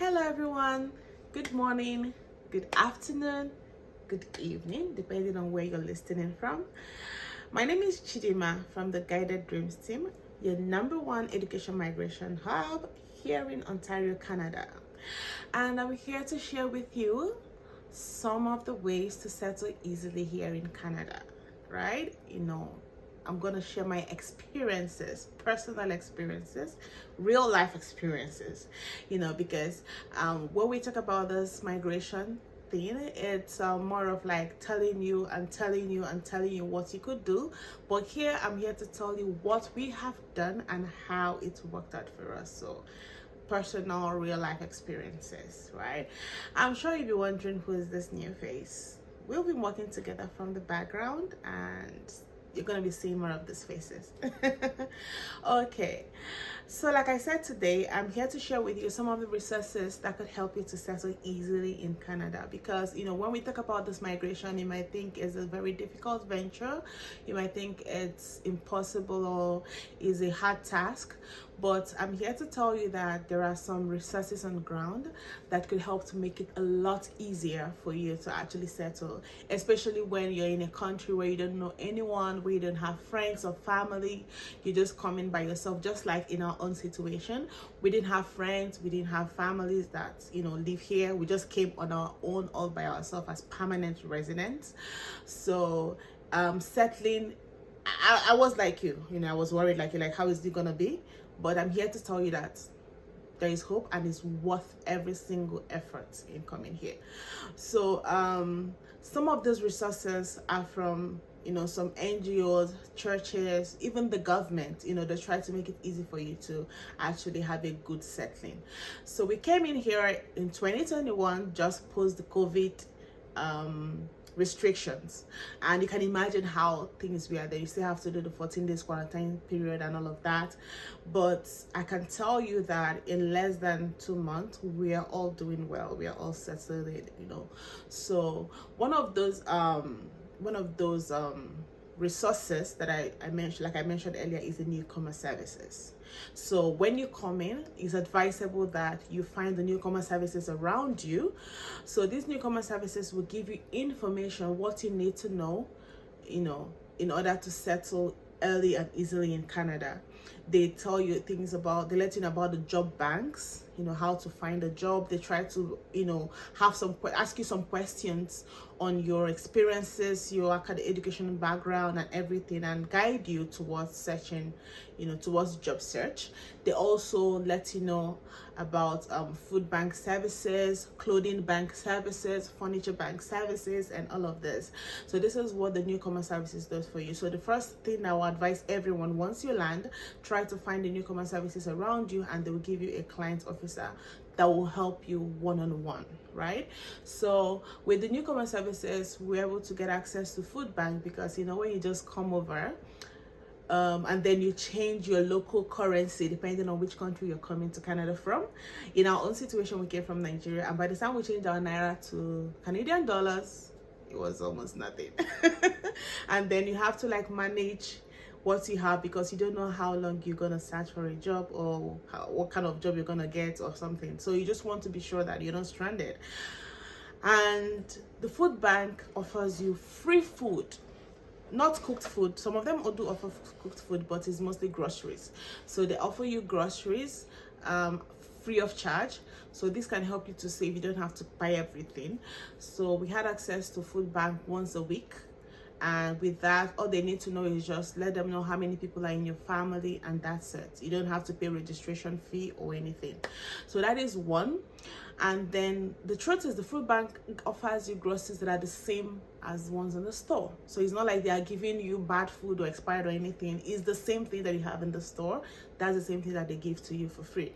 Hello everyone, good morning, good afternoon, good evening, depending on where you're listening from. My name is Chidima from the Guided Dreams team, your number one education migration hub here in Ontario, Canada. And I'm here to share with you some of the ways to settle easily here in Canada, right? I'm going to share my experiences, personal experiences, real life experiences, because when we talk about this migration thing, it's more of like telling you what you could do. But here, I'm here to tell you what we have done and how it's worked out for us. So, personal, real life experiences, right? I'm sure you'll be wondering who is this new face. We've been working together from the background and you're going to be seeing more of these faces. Okay, so like I said, today I'm here to share with you some of the resources that could help you to settle easily in Canada, because when we talk about this migration, you might think it's a very difficult venture, you might think it's impossible or is a hard task, but I'm here to tell you that there are some resources on the ground that could help to make it a lot easier for you to actually settle, especially when you're in a country where you don't know anyone, where you don't have friends or family. You just come in by yourself, just like in our own situation. We didn't have friends, we didn't have families that live here. We just came on our own, all by ourselves as permanent residents. So settling, I was like you, I was worried like you, like how is it gonna be? But I'm here to tell you that there is hope and it's worth every single effort in coming here. So some of those resources are from some NGOs, churches, even the government. They try to make it easy for you to actually have a good settling. So we came in here in 2021, just post the COVID restrictions, and you can imagine how things were there. You still have to do the 14 days quarantine period and all of that, but I can tell you that in less than 2 months we are all doing well, we are all settled, so one of those resources that I mentioned, like I mentioned earlier, is the newcomer services. So when you come in, it's advisable that you find the newcomer services around you. So these newcomer services will give you information, what you need to know, in order to settle early and easily in Canada. They tell you things about, they let you know about the job banks, how to find a job. They try to, ask you some questions on your experiences, your academic education background and everything, and guide you towards searching, towards job search. They also let you know about food bank services, clothing bank services, furniture bank services, and all of this. So this is what the newcomer services does for you. So the first thing I will advise everyone, once you land, try to find the newcomer services around you, and they will give you a client officer that will help you one-on-one, right? So with the newcomer services, we're able to get access to food bank, because when you just come over and then you change your local currency depending on which country you're coming to Canada from. In our own situation, we came from Nigeria, and by the time we changed our naira to Canadian dollars, it was almost nothing. And then you have to manage what you have, because you don't know how long you're gonna search for a job, or what kind of job you're gonna get or something. So you just want to be sure that you're not stranded. And the food bank offers you free food, not cooked food. Some of them do offer cooked food, but it's mostly groceries. So they offer you groceries free of charge. So this can help you to save. You don't have to buy everything. So we had access to food bank once a week, and with that, all they need to know is just let them know how many people are in your family, and that's it. You don't have to pay registration fee or anything. So that is one. And then the truth is, the food bank offers you groceries that are the same as ones in the store. So it's not like they are giving you bad food or expired or anything. It's the same thing that you have in the store. That's the same thing that they give to you for free.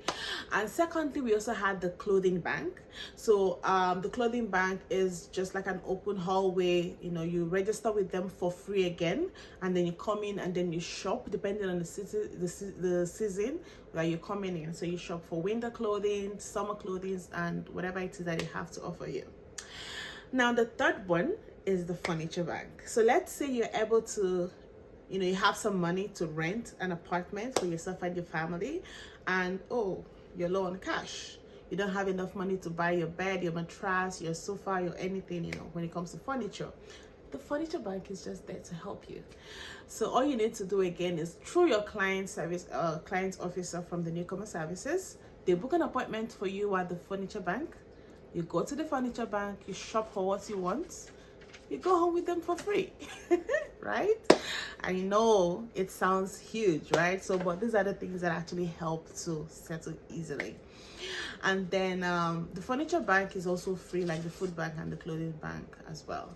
And secondly, we also had the clothing bank. So the clothing bank is just like an open hallway. You register with them for free again, and then you come in and then you shop depending on the season that you're coming in. So you shop for winter clothing, summer clothing, and whatever it is that they have to offer you. Now the third one is the furniture bank. So let's say you're able to, you have some money to rent an apartment for yourself and your family, and you're low on cash. you don't have enough money to buy your bed, your mattress, your sofa, your anything, when it comes to furniture, the furniture bank is just there to help you. So all you need to do again is through your client officer from the newcomer services, they book an appointment for you at the furniture bank. You go to the furniture bank, you shop for what you want, you go home with them for free. Right? I know it sounds huge, right? So but these are the things that actually help to settle easily. And then the furniture bank is also free, like the food bank and the clothing bank as well.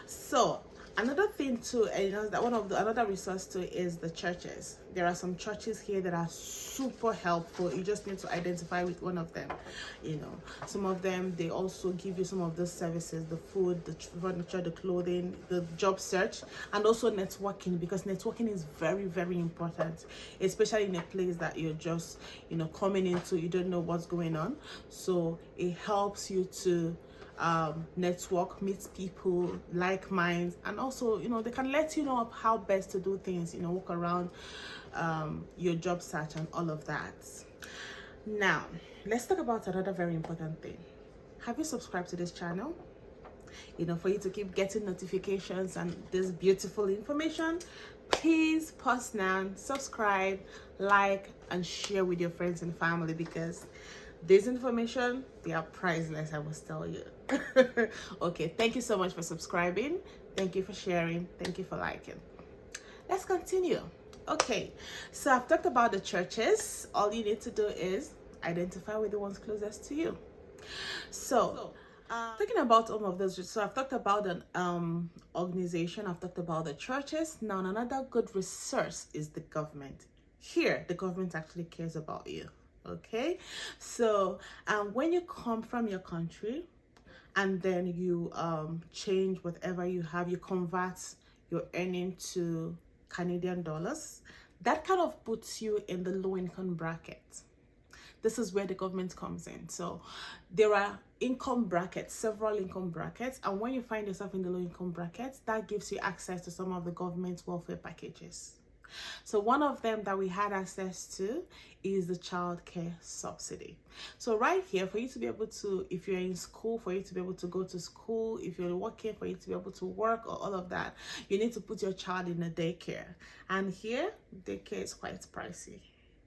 So another thing too, that another resource too is the churches. There are some churches here that are super helpful. You just need to identify with one of them. Some of them, they also give you some of those services: the food, the furniture, the clothing, the job search, and also networking, because networking is very, very important, especially in a place that you're just coming into. You don't know what's going on, so it helps you to network, meet people like minds, and also they can let you know of how best to do things, walk around your job search and all of that. Now let's talk about another very important thing. Have you subscribed to this channel? For you to keep getting notifications and this beautiful information, please pause now, subscribe, like, and share with your friends and family, because this information, they are priceless, I must tell you. Okay, thank you so much for subscribing. Thank you for sharing. Thank you for liking. Let's continue. Okay, so I've talked about the churches. All you need to do is identify with the ones closest to you. So talking about all of those, so I've talked about an organization, I've talked about the churches. Now another good resource is the government. Here the government actually cares about you. Okay, so when you come from your country and then you change whatever you have, you convert your earning to Canadian dollars, that kind of puts you in the low income bracket. This is where the government comes in. So there are income brackets, several income brackets, and when you find yourself in the low income brackets, that gives you access to some of the government's welfare packages. So one of them that we had access to is the child care subsidy. So right here, for you to be able to, if you're in school, for you to be able to go to school, if you're working, for you to be able to work, or all of that, you need to put your child in a daycare. And here, daycare is quite pricey,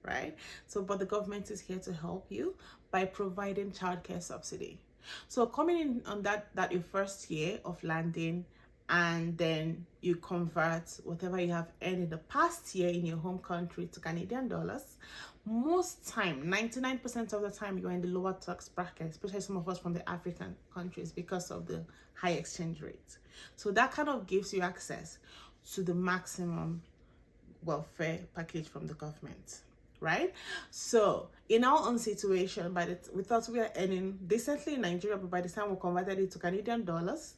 right? So, but the government is here to help you by providing childcare subsidy. So coming in on that your first year of landing, and then you convert whatever you have earned in the past year in your home country to Canadian dollars. Most time, 99% of the time, you're in the lower tax bracket, especially some of us from the African countries, because of the high exchange rate. So that kind of gives you access to the maximum welfare package from the government, right? So in our own situation, we thought we were earning decently in Nigeria, but by the time we converted it to Canadian dollars,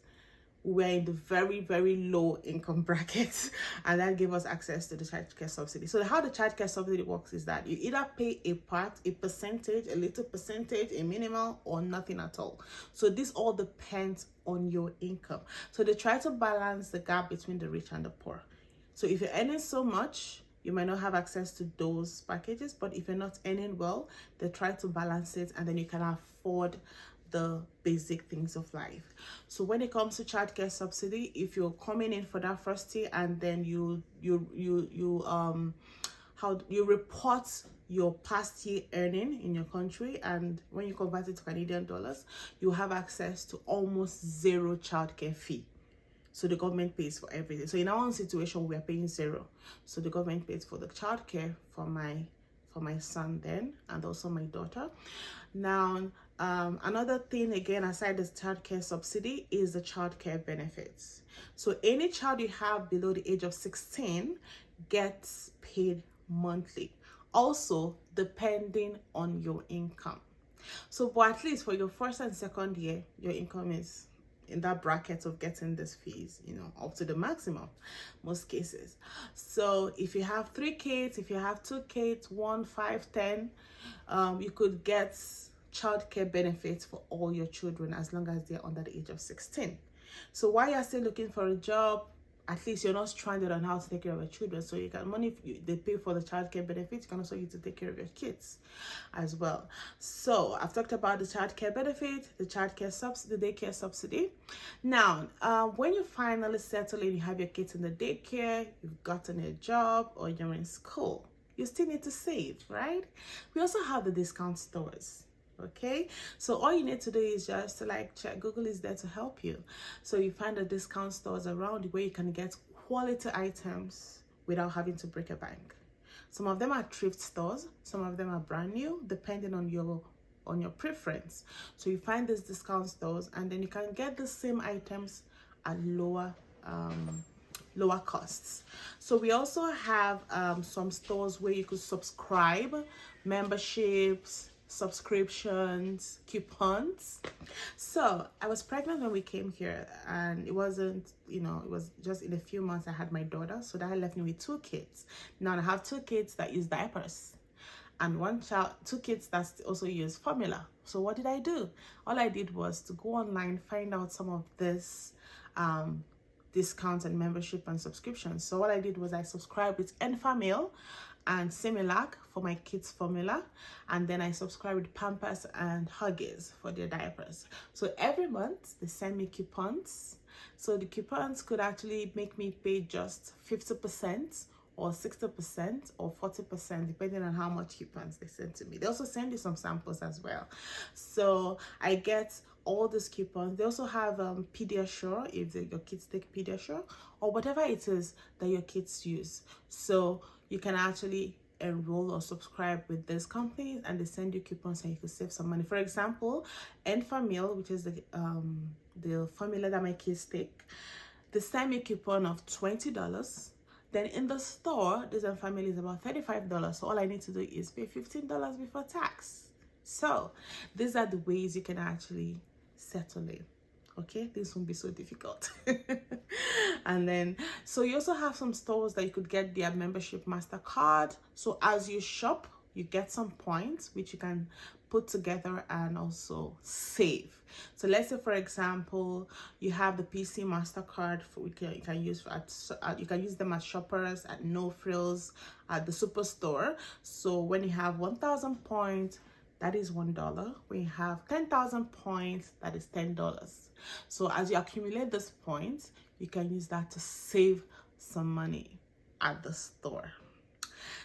we're in the very, very low income bracket, and that gave us access to the childcare subsidy. So how the childcare subsidy works is that you either pay a part, a percentage, a little percentage, a minimal, or nothing at all. So this all depends on your income. So they try to balance the gap between the rich and the poor. So if you're earning so much, you might not have access to those packages, but if you're not earning well, they try to balance it, and then you can afford the basic things of life. So when it comes to childcare subsidy, if you're coming in for that first year, and then you report your past year earning in your country, and when you convert it to Canadian dollars, you have access to almost zero childcare fee. So the government pays for everything. So in our own situation, we are paying zero. So the government pays for the childcare for my son then, and also my daughter. Now, another thing again, aside the childcare subsidy, is the childcare benefits. So any child you have below the age of 16 gets paid monthly, also depending on your income. So, but at least for your first and second year, your income is in that bracket of getting this fees, up to the maximum, most cases. So if you have 3 kids, if you have 2 kids, 1, 5, 10, you could get childcare benefits for all your children as long as they're under the age of 16. So while you're still looking for a job, at least you're not stranded on how to take care of your children. So you can money they pay for the childcare benefits, you can also use to take care of your kids as well. So I've talked about the childcare benefit, the childcare subsidy, the daycare subsidy. Now, when you finally settle in, you have your kids in the daycare, you've gotten a job, or you're in school, you still need to save, right? We also have the discount stores. Okay, so all you need to do is just to like check. Google is there to help you. So you find the discount stores around where you can get quality items without having to break a bank. Some of them are thrift stores, some of them are brand new, depending on your preference. So you find these discount stores, and then you can get the same items at lower costs. So we also have some stores where you could subscribe, memberships, subscriptions, coupons. So I was pregnant when we came here, and it wasn't, it was just in a few months I had my daughter, so that left me with 2 kids. Now I have 2 kids that use diapers, and 2 kids that also use formula. So what did I do? All I did was to go online, find out some of this discounts and membership and subscriptions. So what I did was I subscribed with Enfamil and Similac for my kids' formula, and then I subscribe with Pampers and Huggies for their diapers. So every month they send me coupons. So the coupons could actually make me pay just 50% or 60% or 40%, depending on how much coupons they send to me. They also send you some samples as well. So I get all these coupons. They also have Pediasure if your kids take Pediasure, or whatever it is that your kids use. So you can actually enroll or subscribe with these companies, and they send you coupons and you can save some money. For example, Enfamil, which is the formula that my kids take, they send me a coupon of $20. Then in the store, this Enfamil is about $35. So all I need to do is pay $15 before tax. So these are the ways you can actually settle it. Okay, this won't be so difficult. And then, so you also have some stores that you could get their membership MasterCard. So as you shop, you get some points which you can put together and also save. So let's say, for example, you have the PC MasterCard you can use you can use them at Shoppers, at No Frills, at the Superstore. So when you have 1,000 points, that is $1. When you have 10,000 points, that is $10. So as you accumulate those points, you can use that to save some money at the store.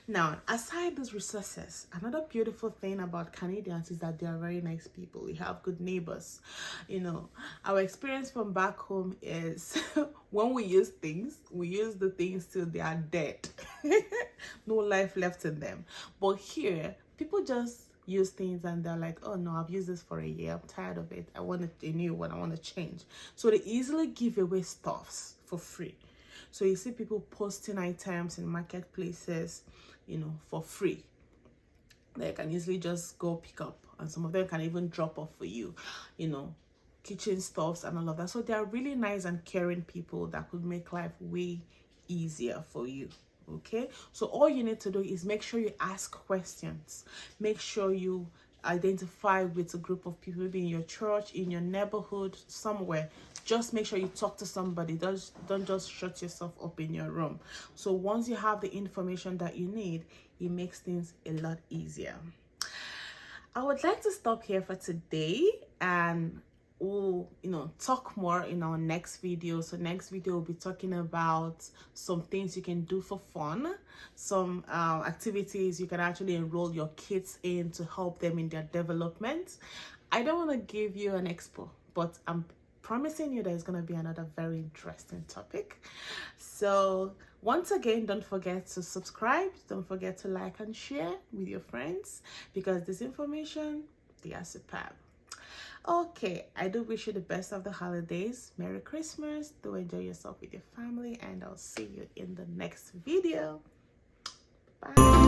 Now, aside these resources, another beautiful thing about Canadians is that they are very nice people. We have good neighbors. Our experience from back home is when we use things, we use the things till they are dead. No life left in them. But here, people just use things and they're like, oh no, I've used this for a year, I'm tired of it, I want a new one, I want to change. So they easily give away stuffs for free. So you see people posting items in marketplaces, for free. They can easily just go pick up, and some of them can even drop off for you, kitchen stuffs and all of that. So they are really nice and caring people that could make life way easier for you. Okay, so all you need to do is make sure you ask questions. Make sure you identify with a group of people, maybe in your church, in your neighborhood, somewhere. Just make sure you talk to somebody. Don't just shut yourself up in your room. So once you have the information that you need, it makes things a lot easier. I would like to stop here for today, and we'll talk more in our next video. So next video we'll be talking about some things you can do for fun, some activities you can actually enroll your kids in to help them in their development. I don't want to give you an expo, but I'm promising you there's going to be another very interesting topic. So once again, don't forget to subscribe, don't forget to like and share with your friends, because this information, they are superb. Okay, I do wish you the best of the holidays. Merry Christmas. Do enjoy yourself with your family, and I'll see you in the next video. Bye.